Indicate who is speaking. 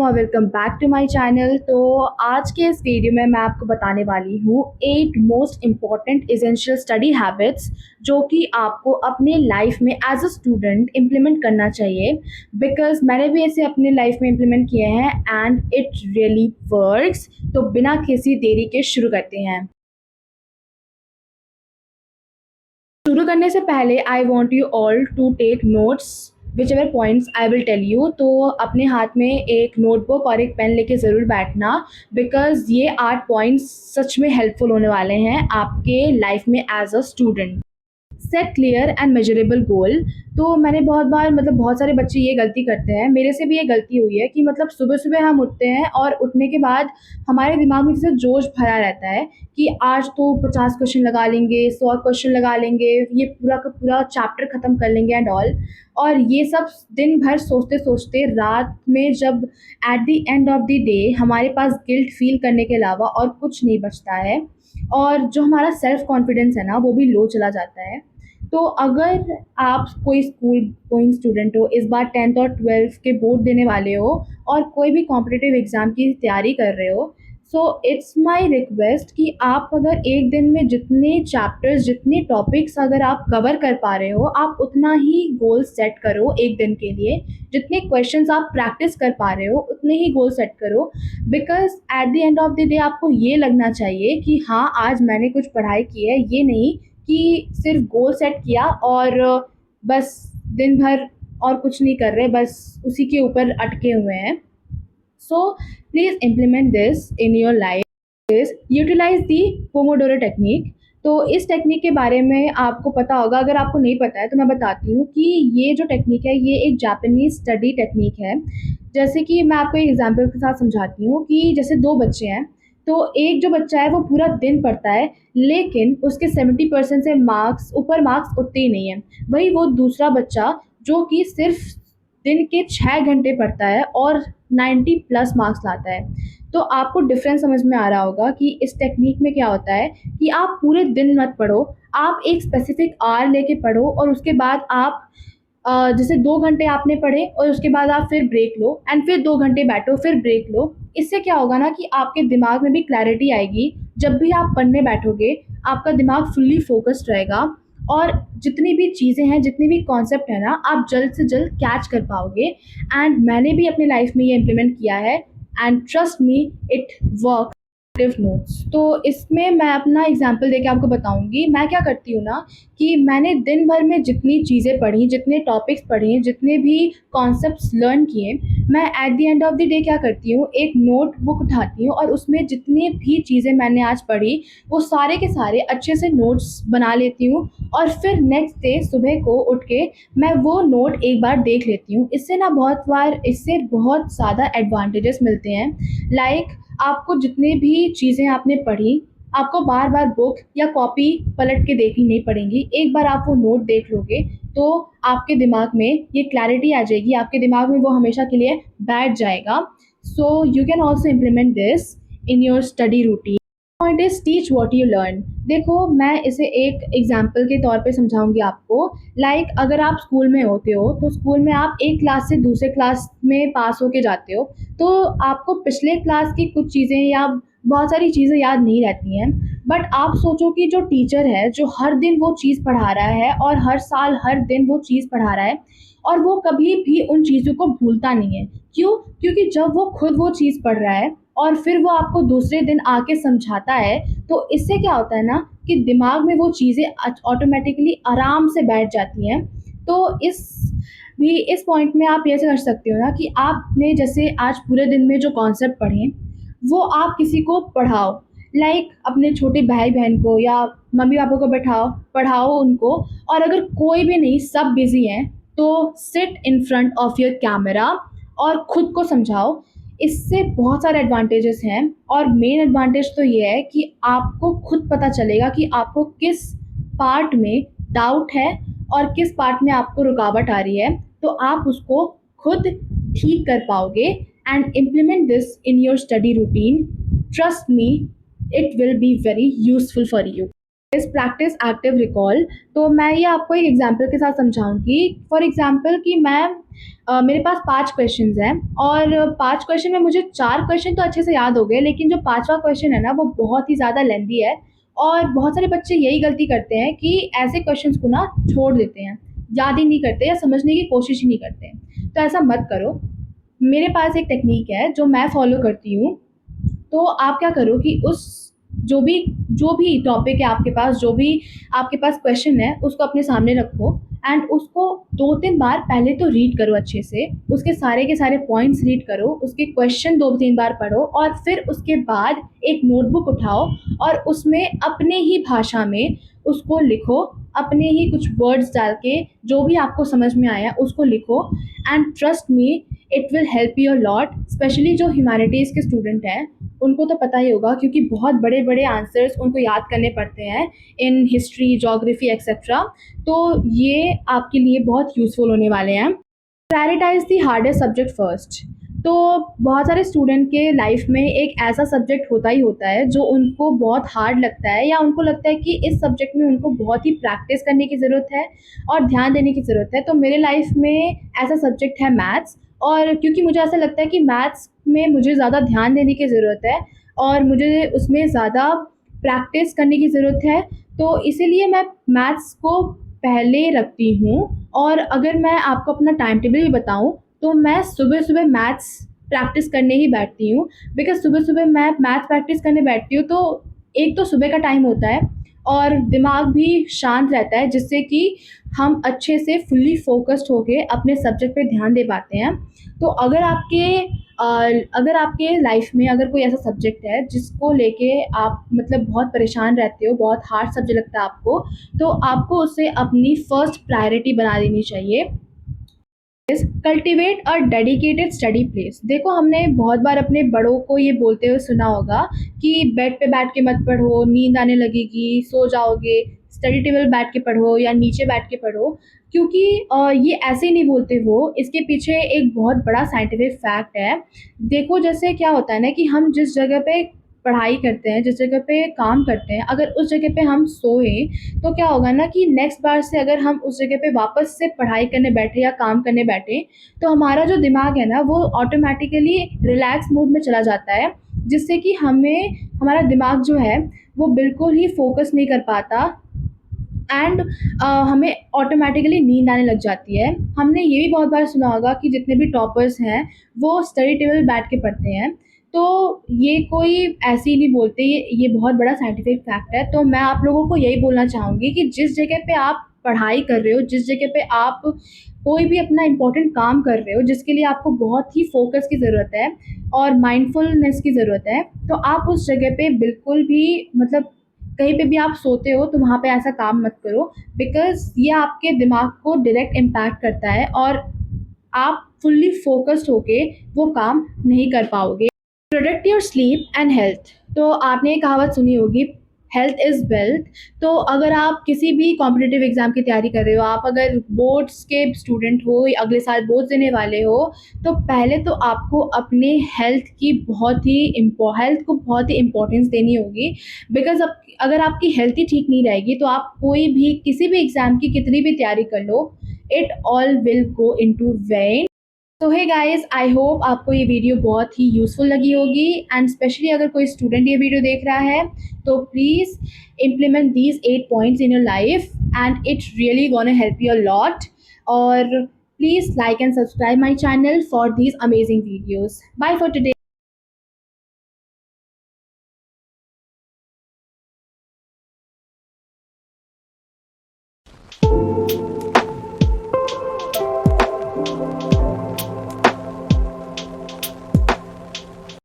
Speaker 1: और welcome back to my channel. तो आज के इस वीडियो में मैं आपको बताने वाली हूँ 8 most important essential study habits जो कि आपको अपने लाइफ में एज अ स्टूडेंट इम्प्लीमेंट करना चाहिए। बिकॉज मैंने भी ऐसे अपने लाइफ में इम्प्लीमेंट किए हैं एंड इट रियली वर्क्स। तो बिना किसी देरी के शुरू करते हैं। शुरू करने से पहले I want you all to take notes whichever points I will tell you. तो अपने हाथ में एक नोटबुक और एक पेन लेके ज़रूर बैठना, बिकॉज ये 8 पॉइंट्स सच में हेल्पफुल होने वाले हैं आपके लाइफ में as a student. Set clear and measurable goal. तो मैंने बहुत बार बहुत सारे बच्चे ये गलती करते हैं, मेरे से भी ये गलती हुई है कि सुबह सुबह हम उठते हैं और उठने के बाद हमारे दिमाग में जैसे जोश भरा रहता है कि आज तो 50 क्वेश्चन लगा लेंगे, 100 क्वेश्चन लगा लेंगे, ये पूरा का पूरा चैप्टर ख़त्म कर लेंगे एंड ऑल। और ये सब दिन भर सोचते सोचते रात में जब at the end of the day हमारे पास गिल्ट फील करने के अलावा और कुछ नहीं बचता है, और जो हमारा सेल्फ कॉन्फिडेंस है ना वो भी लो चला जाता है। तो अगर आप कोई स्कूल गोइंग स्टूडेंट हो, इस बार 10th और 12th के बोर्ड देने वाले हो और कोई भी कॉम्पिटिटिव एग्ज़ाम की तैयारी कर रहे हो, सो इट्स माय रिक्वेस्ट कि आप अगर एक दिन में जितने चैप्टर्स, जितने टॉपिक्स अगर आप कवर कर पा रहे हो, आप उतना ही गोल सेट करो एक दिन के लिए। जितने क्वेश्चंस आप प्रैक्टिस कर पा रहे हो उतने ही गोल सेट करो। Because at the end of the day आपको ये लगना चाहिए कि हाँ, आज मैंने कुछ पढ़ाई की है, ये नहीं कि सिर्फ गोल सेट किया और बस दिन भर और कुछ नहीं कर रहे, बस उसी के ऊपर अटके हुए हैं। So please implement this in your life. Utilise the Pomodoro technique. तो इस टेक्निक के बारे में आपको पता होगा, अगर आपको नहीं पता है तो मैं बताती हूँ कि ये जो टेक्निक है ये एक जापानीज स्टडी टेक्निक है। जैसे कि मैं आपको एक एग्जांपल के साथ समझाती हूँ कि जैसे दो बच्चे हैं, तो एक जो बच्चा है वो पूरा दिन पढ़ता है लेकिन उसके 70% से मार्क्स उठते ही नहीं है। वही वो दूसरा बच्चा जो कि सिर्फ दिन के 6 घंटे पढ़ता है और 90 प्लस मार्क्स लाता है। तो आपको डिफरेंस समझ में आ रहा होगा कि इस टेक्निक में क्या होता है कि आप पूरे दिन मत पढ़ो, आप एक स्पेसिफिक आवर लेके पढ़ो और उसके बाद आप जैसे 2 घंटे आपने पढ़े और उसके बाद आप फिर ब्रेक लो एंड फिर 2 घंटे बैठो, फिर ब्रेक लो। इससे क्या होगा ना कि आपके दिमाग में भी क्लैरिटी आएगी। जब भी आप पढ़ने बैठोगे आपका दिमाग फुल्ली फोकस्ड रहेगा और जितनी भी चीज़ें हैं, जितनी भी कॉन्सेप्ट है ना, आप जल्द से जल्द कैच कर पाओगे। एंड मैंने भी अपनी लाइफ में ये इम्प्लीमेंट किया है and trust me, it work. Notes, तो इसमें मैं अपना एग्जांपल देके आपको बताऊंगी। मैं क्या करती हूँ ना कि मैंने दिन भर में जितनी चीज़ें पढ़ी, जितने टॉपिक्स पढ़े, जितने भी कॉन्सेप्ट्स लर्न किए, मैं at the end of the day क्या करती हूँ, एक नोट बुक उठाती हूँ और उसमें जितनी भी चीज़ें मैंने आज पढ़ी वो सारे के सारे अच्छे से नोट्स बना लेती हूँ। और फिर नेक्स्ट डे सुबह को उठ के मैं वो नोट एक बार देख लेती हूँ। इससे बहुत ज़्यादा एडवांटेजेस मिलते हैं। लाइक आपको जितने भी चीज़ें आपने पढ़ी, आपको बार बार बुक या कॉपी पलट के देखनी नहीं पड़ेंगी। एक बार आप वो नोट देख लोगे तो आपके दिमाग में ये क्लैरिटी आ जाएगी, आपके दिमाग में वो हमेशा के लिए बैठ जाएगा। So you can also implement this in your study routine. Point is teach what you learn. देखो, मैं इसे एक एग्जाम्पल के तौर पे समझाऊंगी आपको। लाइक अगर आप स्कूल में होते हो तो स्कूल में आप एक क्लास से दूसरे क्लास में पास होके जाते हो, तो आपको पिछले क्लास की कुछ चीज़ें या बहुत सारी चीज़ें याद नहीं रहती हैं। बट आप सोचो कि जो टीचर है जो हर दिन वो चीज़ पढ़ा रहा है और हर साल हर दिन वो चीज़ पढ़ा रहा है और वो कभी भी उन चीज़ों को भूलता नहीं है। क्यों? क्योंकि जब वो खुद वो चीज़ पढ़ रहा है और फिर वो आपको दूसरे दिन आके समझाता है, तो इससे क्या होता है ना कि दिमाग में वो चीज़ें ऑटोमेटिकली आराम से बैठ जाती हैं। तो इस पॉइंट में आप ये कर सकते हो ना कि आपने जैसे आज पूरे दिन में जो कॉन्सेप्ट पढ़े वो आप किसी को पढ़ाओ। लाइक अपने छोटे भाई बहन को या मम्मी पापा को बैठाओ, पढ़ाओ उनको। और अगर कोई भी नहीं, सब बिजी हैं, तो sit in front of your camera और खुद को समझाओ। इससे बहुत सारे एडवांटेजेस हैं और मेन एडवांटेज तो ये है कि आपको खुद पता चलेगा कि आपको किस पार्ट में डाउट है और किस पार्ट में आपको रुकावट आ रही है, तो आप उसको खुद ठीक कर पाओगे। And implement this in your study routine. Trust me, it will be very useful for you. इस प्रैक्टिस एक्टिव रिकॉल। तो मैं ये आपको एक एग्जांपल के साथ समझाऊंगी। फॉर एग्जांपल कि मैं मेरे पास 5 क्वेश्चंस हैं और 5 क्वेश्चन में मुझे 4 क्वेश्चन तो अच्छे से याद हो गए, लेकिन जो 5वां क्वेश्चन है ना वो बहुत ही ज़्यादा लेंदी है। और बहुत सारे बच्चे यही गलती करते हैं कि ऐसे क्वेश्चंस को ना छोड़ देते हैं, याद ही नहीं करते या समझने की कोशिश ही नहीं करते हैं। तो ऐसा मत करो। मेरे पास एक टेक्निक है जो मैं फॉलो करती हूँ। तो आप क्या करो कि उस जो भी जो भी टॉपिक है आपके पास, जो भी आपके पास क्वेश्चन है, उसको अपने सामने रखो एंड उसको 2-3 बार पहले तो रीड करो अच्छे से। उसके सारे के सारे पॉइंट्स रीड करो, उसके क्वेश्चन 2-3 बार पढ़ो और फिर उसके बाद एक नोटबुक उठाओ और उसमें अपने ही भाषा में उसको लिखो। अपने ही कुछ वर्ड्स डाल के जो भी आपको समझ में आया उसको लिखो and trust me, it will help you a lot. Specially जो ह्यूमैनिटीज़ के स्टूडेंट हैं उनको तो पता ही होगा, क्योंकि बहुत बड़े बड़े आंसर्स उनको याद करने पड़ते हैं इन हिस्ट्री, जोग्राफी एक्सेट्रा। तो ये आपके लिए बहुत यूज़फुल होने वाले हैं। Prioritise the hardest subject first. तो बहुत सारे स्टूडेंट के लाइफ में एक ऐसा सब्जेक्ट होता ही होता है जो उनको बहुत हार्ड लगता है, या उनको लगता है कि इस सब्जेक्ट में उनको बहुत ही प्रैक्टिस करने की ज़रूरत है और ध्यान देने की ज़रूरत है। तो मेरे लाइफ में ऐसा सब्जेक्ट है मैथ्स। और क्योंकि मुझे ऐसा लगता है कि मैथ्स में मुझे ज़्यादा ध्यान देने की ज़रूरत है और मुझे उसमें ज़्यादा प्रैक्टिस करने की ज़रूरत है, तो इसीलिए मैं मैथ्स को पहले रखती हूँ। और अगर मैं आपको अपना टाइम टेबल भी बताऊँ तो मैं सुबह-सुबह मैथ्स प्रैक्टिस करने ही बैठती हूँ। बिकॉज़ सुबह-सुबह मैं मैथ प्रैक्टिस करने बैठती हूँ तो एक तो सुबह का टाइम होता है और दिमाग भी शांत रहता है, जिससे कि हम अच्छे से फुल्ली फ़ोकस्ड होके अपने सब्जेक्ट पे ध्यान दे पाते हैं। तो अगर आपके लाइफ में अगर कोई ऐसा सब्जेक्ट है जिसको लेके आप मतलब बहुत परेशान रहते हो, बहुत हार्ड सब्जेक्ट लगता है आपको, तो आपको उसे अपनी फर्स्ट प्रायोरिटी बना देनी चाहिए। Cultivate a dedicated study place. देखो, हमने बहुत बार अपने बड़ों को ये बोलते हुए सुना होगा कि बेड पे बैठ के मत पढ़ो, नींद आने लगेगी, सो जाओगे। स्टडी टेबल बैठ के पढ़ो या नीचे बैठ के पढ़ो। क्योंकि ये ऐसे ही नहीं बोलते वो, इसके पीछे एक बहुत बड़ा साइंटिफिक फैक्ट है। देखो, जैसे क्या होता है ना कि हम जिस जगह पे पढ़ाई करते हैं, जिस जगह पे काम करते हैं, अगर उस जगह पे हम सोए तो क्या होगा ना कि नेक्स्ट बार से अगर हम उस जगह पे वापस से पढ़ाई करने बैठे या काम करने बैठे, तो हमारा जो दिमाग है ना वो ऑटोमेटिकली रिलैक्स मोड में चला जाता है, जिससे कि हमारा दिमाग जो है वो बिल्कुल ही फोकस नहीं कर पाता एंड हमें ऑटोमेटिकली नींद आने लग जाती है। हमने ये भी बहुत बार सुना होगा कि जितने भी टॉपर्स हैं वो स्टडी टेबल बैठ के पढ़ते हैं। तो ये कोई ऐसे ही नहीं बोलते, ये बहुत बड़ा साइंटिफिक फैक्ट है। तो मैं आप लोगों को यही बोलना चाहूँगी कि जिस जगह पे आप पढ़ाई कर रहे हो, जिस जगह पे आप कोई भी अपना इम्पोर्टेंट काम कर रहे हो जिसके लिए आपको बहुत ही फोकस की ज़रूरत है और माइंडफुलनेस की ज़रूरत है, तो आप उस जगह पे बिल्कुल भी मतलब कहीं पे भी आप सोते हो तो वहाँ पे ऐसा काम मत करो। बिकॉज़ ये आपके दिमाग को डायरेक्ट इम्पैक्ट करता है और आप फुल्ली फ़ोकस्ड होके वो काम नहीं कर पाओगे। Protect your sleep and health. तो आपने ये कहावत सुनी होगी, हेल्थ इज़ वेल्थ। तो अगर आप किसी भी कॉम्पिटिटिव एग्ज़ाम की तैयारी कर रहे हो, आप अगर बोर्ड्स के स्टूडेंट हो या अगले साल बोर्ड्स देने वाले हो, तो पहले तो आपको अपने हेल्थ को बहुत ही इम्पोर्टेंस देनी होगी। बिकॉज़ अब अगर आपकी हेल्थ ही ठीक नहीं रहेगी तो आप कोई भी किसी भी एग्ज़ाम की कितनी भी तैयारी कर लो, it all will go into vain. तो हे गाइस, आई होप आपको ये वीडियो बहुत ही यूज़फुल लगी होगी एंड स्पेशली अगर कोई स्टूडेंट ये वीडियो देख रहा है तो please implement these 8 points in your life and it really gonna help you a lot. और please like and subscribe my channel for these amazing videos. Bye for today.